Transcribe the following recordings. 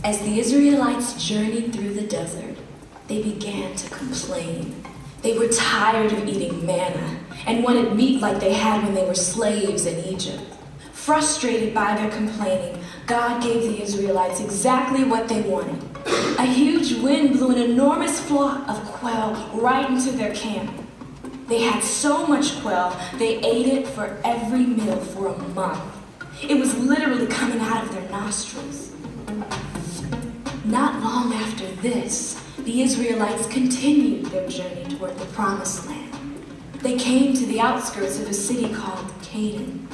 As the Israelites journeyed through the desert, they began to complain. They were tired of eating manna and wanted meat like they had when they were slaves in Egypt. Frustrated by their complaining, God gave the Israelites exactly what they wanted. A huge wind blew an enormous flock of quail right into their camp. They had so much quail, they ate it for every meal for a month. It was literally coming out of their nostrils. Not long after this, the Israelites continued their journey toward the Promised Land. They came to the outskirts of a city called Canaan.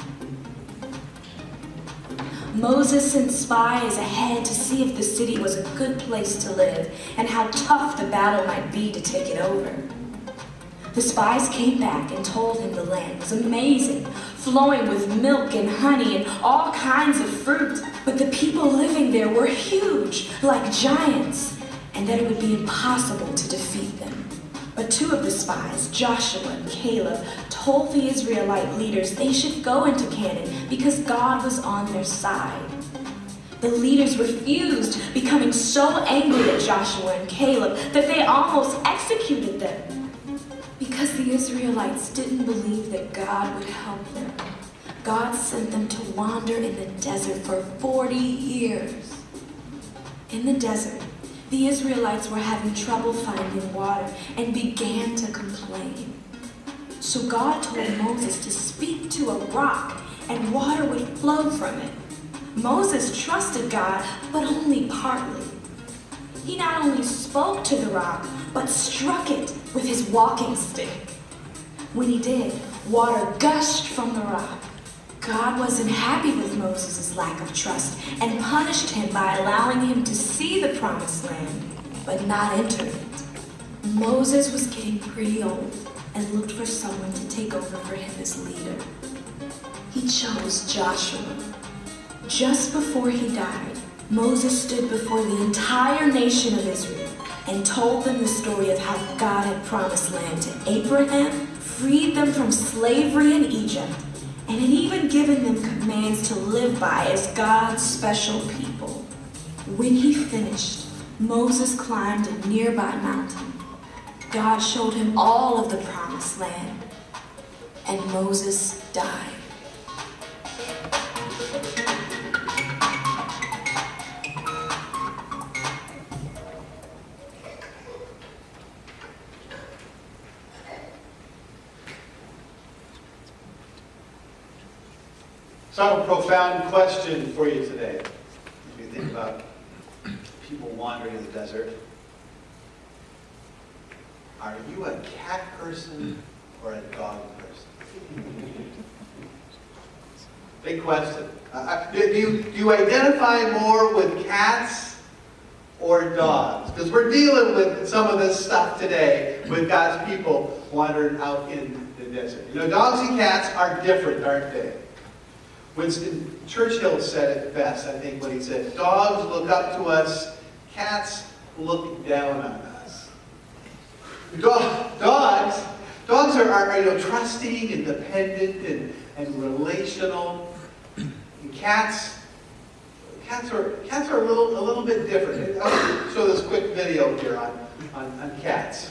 Moses sent spies ahead to see if the city was a good place to live and how tough the battle might be to take it over. The spies came back and told him the land was amazing, flowing with milk and honey and all kinds of fruit. But the people living there were huge, like giants, and that it would be impossible to defeat them. But two of the spies, Joshua and Caleb, told the Israelite leaders they should go into Canaan because God was on their side. The leaders refused, becoming so angry at Joshua and Caleb that they almost executed them. Because the Israelites didn't believe that God would help them, God sent them to wander in the desert for 40 years. In the desert, the Israelites were having trouble finding water and began to complain. So God told Moses to speak to a rock and water would flow from it. Moses trusted God, but only partly. He not only spoke to the rock, but struck it with his walking stick. When he did, water gushed from the rock. God wasn't happy with Moses' lack of trust and punished him by allowing him to see the Promised Land, but not enter it. Moses was getting pretty old and looked for someone to take over for him as leader. He chose Joshua. Just before he died, Moses stood before the entire nation of Israel and told them the story of how God had promised land to Abraham, freed them from slavery in Egypt, and had even given them commands to live by as God's special people. When he finished, Moses climbed a nearby mountain. God showed him all of the Promised Land, and Moses died. So I have a profound question for you today. As we think about people wandering in the desert. Are you a cat person or a dog person? Big question. Do you identify more with cats or dogs? Because we're dealing with some of this stuff today with God's people wandering out in the desert. You know, dogs and cats are different, aren't they? Winston Churchill said it best, I think, when he said, "Dogs look up to us, cats look down on us." Dogs are trusting and dependent and relational. And cats are a little bit different. I'll show this quick video here on cats.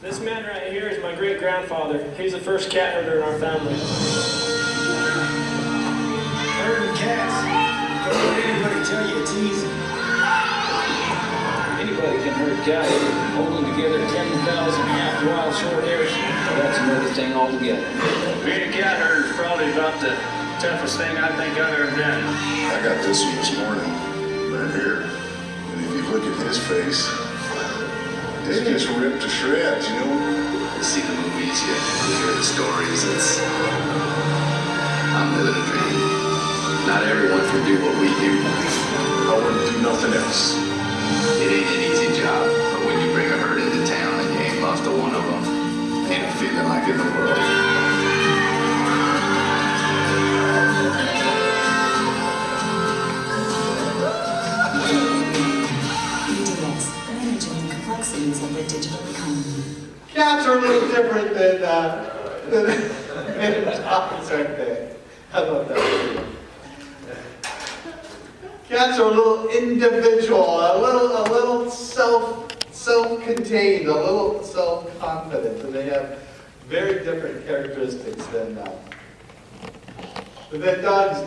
This man right here is my great-grandfather. He's the first cat herder in our family. Herding cats. Don't let anybody tell you it's easy. Anybody can herd cattle. Holding together 10,000 half wild short hairs. Well, that's another thing altogether. Being a cat herder is probably about the toughest thing I think I've ever done. I got this one this morning, right here. And if you look at his face, it's just ripped to shreds, you know? You see the movies, you hear the stories, I'm living a dream. Not everyone can do what we do. I wouldn't do nothing else. It ain't an easy job, but when you bring a herd into town and you ain't lost a one of them, ain't a feeling like in the world. a little different than dogs, aren't they? How about that? Cats are a little individual, a little self-contained, a little self-confident, and they have very different characteristics than dogs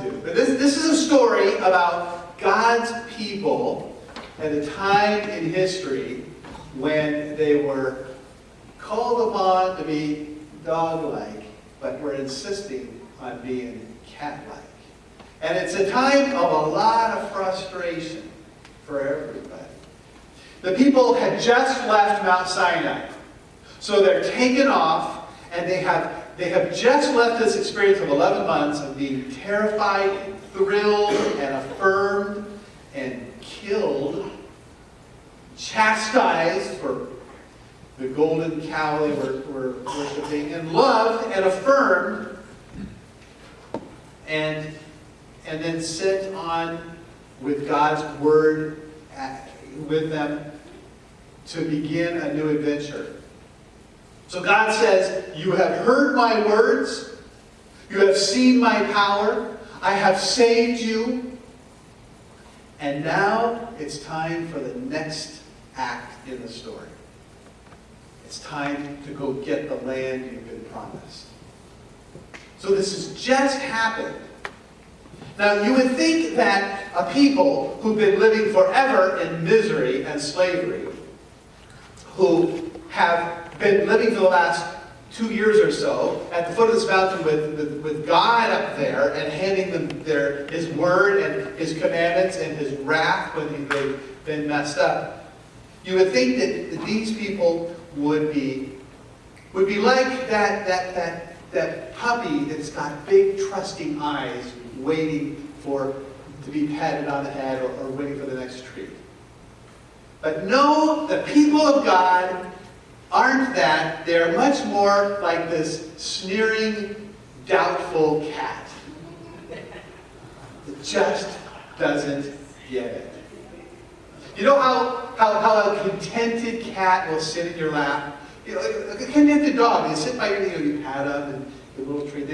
do. But this is a story about God's people at a time in history when they were called upon to be dog-like, but were insisting on being cat-like. And it's a time of a lot of frustration for everybody. The people had just left Mount Sinai. So they're taken off, and they have just left this experience of 11 months of being terrified and thrilled and affirmed and killed, chastised for the golden cow they were worshiping, and loved and affirmed, and then sent on with God's word with them to begin a new adventure. So God says, you have heard my words, you have seen my power, I have saved you, and now it's time for the next act in the story. It's time to go get the land you've been promised. So this has just happened. Now, you would think that a people who've been living forever in misery and slavery, who have been living for the last 2 years or so at the foot of this mountain with God up there and handing them His word and His commandments and His wrath when they've been messed up, you would think that these people would be like that puppy that's got big trusting eyes waiting to be patted on the head or waiting for the next treat. But no, the people of God aren't that. They're much more like this sneering, doubtful cat that just doesn't get it. You know how a contented cat will sit in your lap? You know, a contented dog, they sit by your, you pat them and the little treat,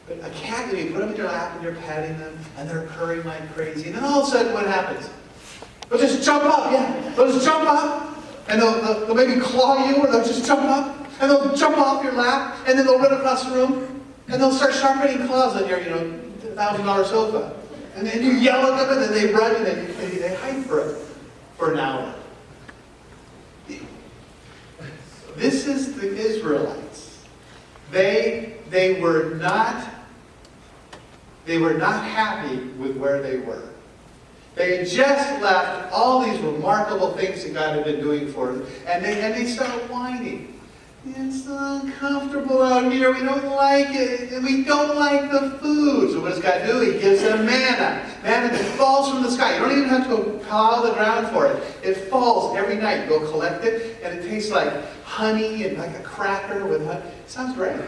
but a cat, you put them in your lap and you're patting them and they're purring like crazy, and then all of a sudden what happens? They'll just jump up, yeah. They'll just jump up, and they'll maybe claw you, or they'll just jump up, and they'll jump off your lap, and then they'll run across the room, and they'll start sharpening claws on your, $1,000 sofa. And then you yell at them, and then they run, and they hide for an hour. This is the Israelites. They were not happy with where they were. They had just left all these remarkable things that God had been doing for them, and they started whining. It's so uncomfortable out here. We don't like it, and we don't like the food. So what does God do? He gives them manna. Manna that falls from the sky. You don't even have to go plow the ground for it. It falls every night. You go collect it, and it tastes like honey and like a cracker with honey. It sounds great.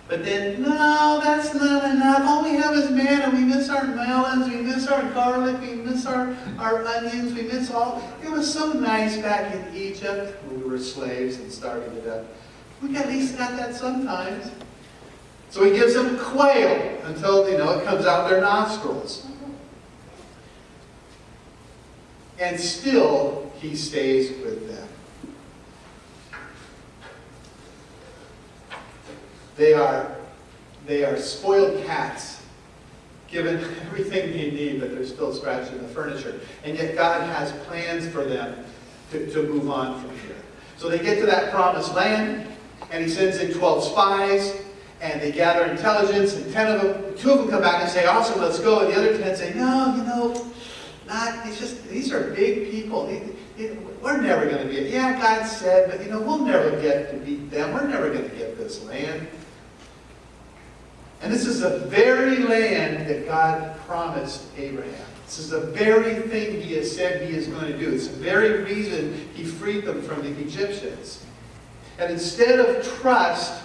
But then, no, that's not enough. All we have is manna. We miss our melons. We miss our garlic. We miss our onions. We miss all. It was so nice back in Egypt when we were slaves and starving to death. We at least got that sometimes. So he gives them quail until, it comes out their nostrils. And still, he stays with them. They are spoiled cats, given everything they need, but they're still scratching the furniture. And yet God has plans for them to move on from here. So they get to that promised land, and he sends in 12 spies, and they gather intelligence, and 2 of them come back and say, awesome, let's go. And the other 10 say, no, not, these are big people. We're never going to get, God said, but we'll never get to beat them. We're never going to get this land. And this is the very land that God promised Abraham. This is the very thing he has said he is going to do. It's the very reason he freed them from the Egyptians. And instead of trust,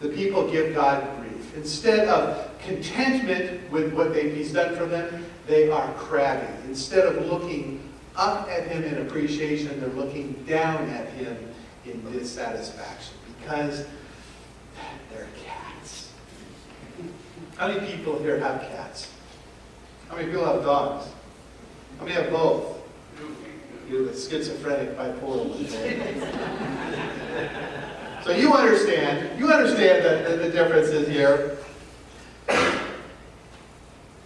the people give God grief. Instead of contentment with what he's done for them, they are crabby. Instead of looking up at him in appreciation, they're looking down at him in dissatisfaction because they're cats. How many people here have cats? How many people have dogs? How many have both? You're the schizophrenic bipolar one there. So you understand the differences here.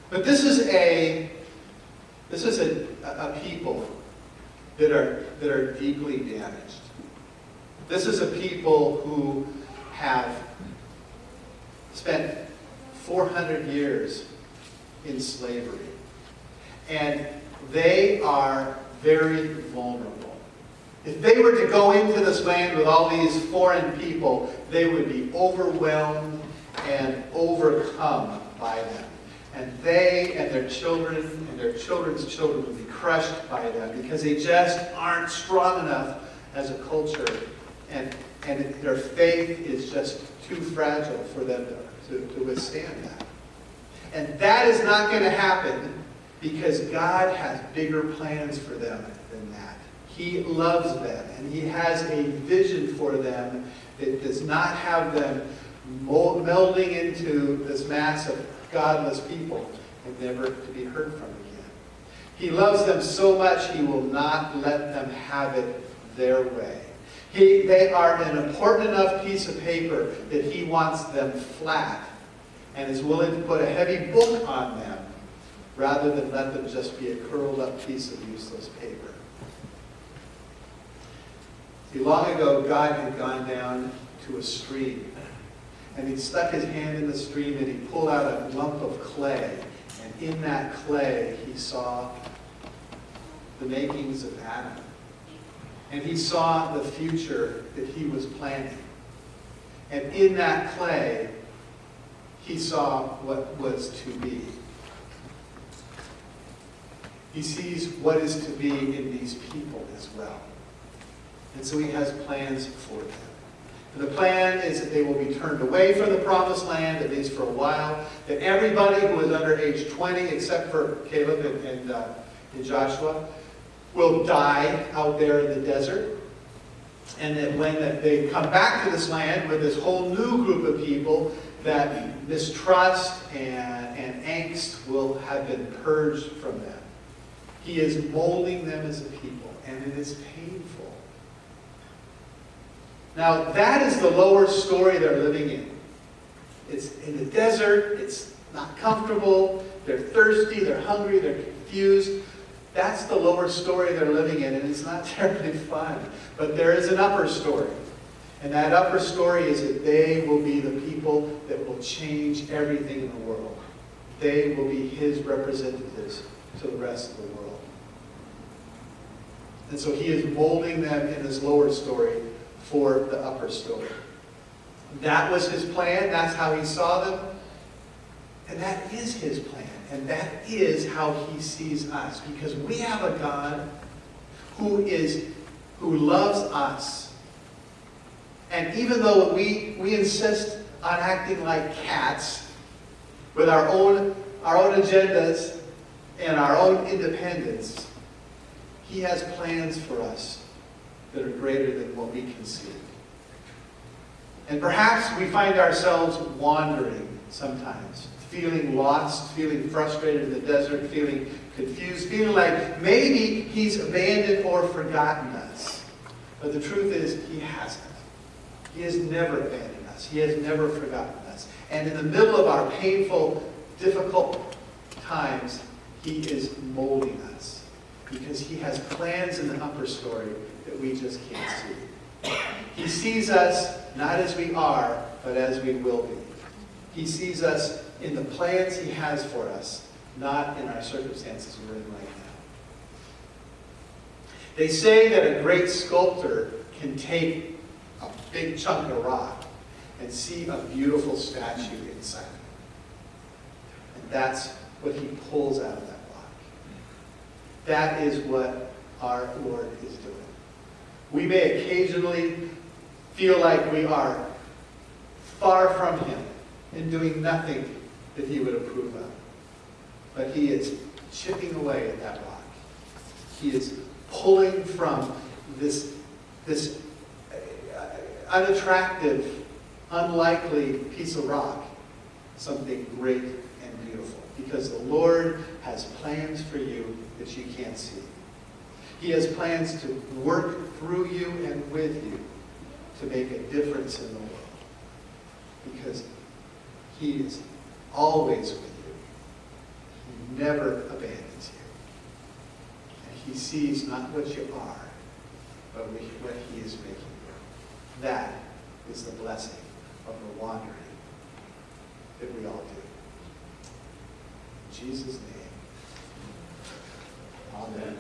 But this is a people that are deeply damaged. This is a people who have spent 400 years in slavery. And they are very vulnerable. If they were to go into this land with all these foreign people, they would be overwhelmed and overcome by them. And they and their children and their children's children would be crushed by them because they just aren't strong enough as a culture. And their faith is just too fragile for them to withstand that. And that is not going to happen because God has bigger plans for them than that. He loves them, and He has a vision for them that does not have them melding into this mass of godless people and never to be heard from again. He loves them so much He will not let them have it their way. They are an important enough piece of paper that He wants them flat and is willing to put a heavy book on them rather than let them just be a curled up piece of useless paper. See, long ago, God had gone down to a stream, and He stuck His hand in the stream and He pulled out a lump of clay, and in that clay He saw the makings of Adam. And He saw the future that He was planning. And in that clay, He saw what was to be. He sees what is to be in these people as well. And so He has plans for them. And the plan is that they will be turned away from the promised land, at least for a while. That everybody who is under age 20, except for Caleb and Joshua, will die out there in the desert. And that when they come back to this land with this whole new group of people, that mistrust and angst will have been purged from them. He is molding them as a people, and it is painful. Now, that is the lower story they're living in. It's in the desert, it's not comfortable, they're thirsty, they're hungry, they're confused. That's the lower story they're living in, and it's not terribly fun. But there is an upper story. And that upper story is that they will be the people that will change everything in the world. They will be His representatives to the rest of the world. And so He is molding them in this lower story for the upper story. That was His plan. That's how He saw them. And that is His plan. And that is how He sees us. Because we have a God who loves us. And even though we insist on acting like cats with our own agendas and our own independence, He has plans for us that are greater than what we can see. And perhaps we find ourselves wandering sometimes, feeling lost, feeling frustrated in the desert, feeling confused, feeling like maybe He's abandoned or forgotten us. But the truth is, He hasn't. He has never abandoned us. He has never forgotten us. And in the middle of our painful, difficult times, He is molding us. Because He has plans in the upper story that we just can't see. He sees us not as we are, but as we will be. He sees us in the plans He has for us, not in our circumstances we're in right now. They say that a great sculptor can take a big chunk of rock and see a beautiful statue inside. And that's what He pulls out of that rock. That is what our Lord is doing. We may occasionally feel like we are far from Him and doing nothing that He would approve of. But He is chipping away at that rock. He is pulling from this unattractive, unlikely piece of rock something great and beautiful. Because the Lord has plans for you that you can't see. He has plans to work through you and with you to make a difference in the world. Because He is always with you. He never abandons you. And He sees not what you are, but what He is making you. That is the blessing of the wandering that we all do. In Jesus' name, amen.